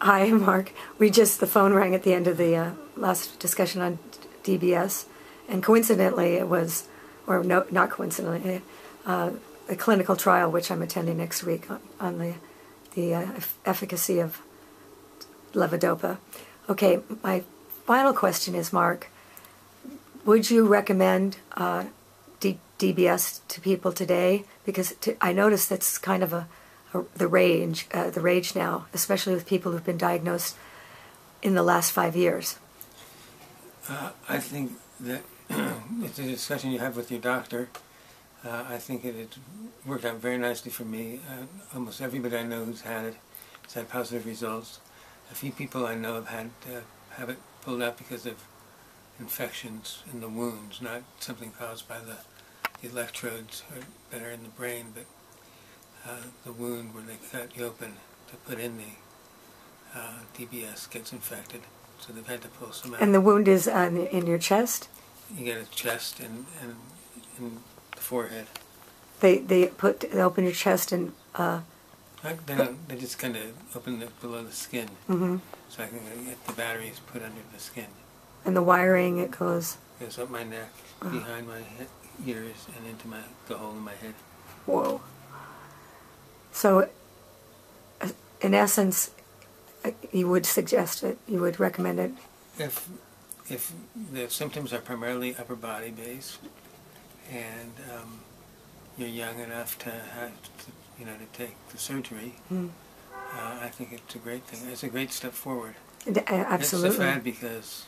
Hi, Mark. The phone rang at the end of the last discussion on d.b.s, and coincidentally it was, or no, not coincidentally, a clinical trial which I'm attending next week on the efficacy of levodopa. Okay, my final question is, Mark, would you recommend d.b.s to people today? Because I noticed that's kind of the rage now, especially with people who've been diagnosed in the last 5 years. I think that it's a discussion you have with your doctor. I think it worked out very nicely for me. Almost everybody I know who's had it has had positive results. A few people I know have it pulled out because of infections in the wounds, not something caused by the electrodes that are in the brain, but the wound where they cut you open to put in the d.b.s gets infected, so they've had to pull some out. And the wound is in your chest? You get a chest and the forehead. They open your chest and they just kind of open it below the skin, so I can get the batteries put under the skin. And the wiring, it goes up my neck, behind my ears, and into the hole in my head. Whoa. So, in essence, you would suggest it, you would recommend it? If the symptoms are primarily upper body based, and you're young enough to have to take the surgery, I think it's a great thing. It's a great step forward. Absolutely. It's so sad because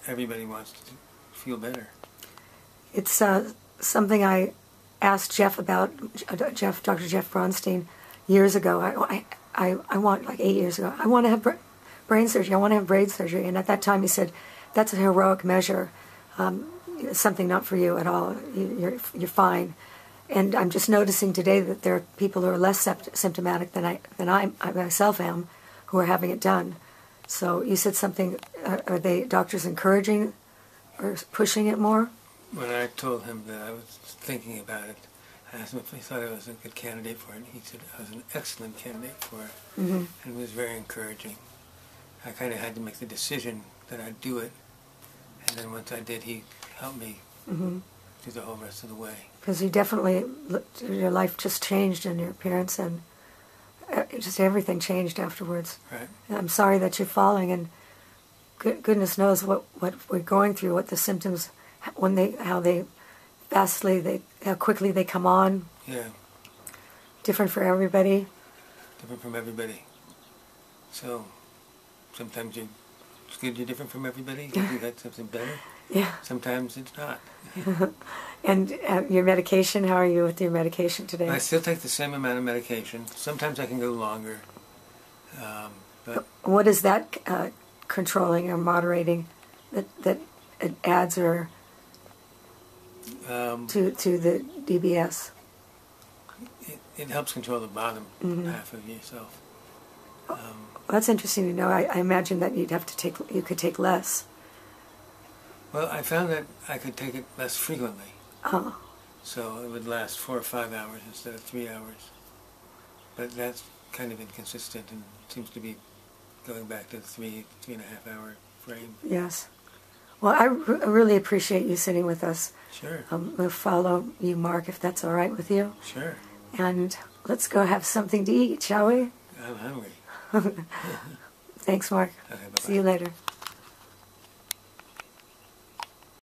everybody wants to feel better. It's something I asked Jeff about, Dr. Jeff Bronstein, years ago. I want, like 8 years ago, I want to have brain surgery. I want to have brain surgery. And at that time he said, that's a heroic measure. Something not for you at all. You're fine. And I'm just noticing today that there are people who are less symptomatic than I myself am, who are having it done. So you said something. Are they doctors encouraging or pushing it more? When I told him that I was thinking about it, I asked him if he thought I was a good candidate for it. He said I was an excellent candidate for it, and it was very encouraging. I kind of had to make the decision that I'd do it, and then once I did, he helped me through the whole rest of the way. Because you definitely, your life just changed, and your appearance, and just everything changed afterwards. Right. And I'm sorry that you're falling, and goodness knows what we're going through, what the symptoms, how quickly they come on. Yeah. Different for everybody. Different from everybody. So sometimes it's good you're different from everybody. You got something better. Yeah. Sometimes it's not. And your medication, how are you with your medication today? I still take the same amount of medication. Sometimes I can go longer. But what is that controlling or moderating that it adds or to the d.b.s? It helps control the bottom half of yourself. Well, that's interesting to know. I imagine that you could take less. Well, I found that I could take it less frequently. Oh. So it would last 4 or 5 hours instead of 3 hours. But that's kind of inconsistent and seems to be going back to the 3.5 hour frame. Yes. Well, I really appreciate you sitting with us. Sure. We'll follow you, Mark, if that's all right with you. Sure. And let's go have something to eat, shall we? I'm hungry. Thanks, Mark. Okay, bye-bye. See you later.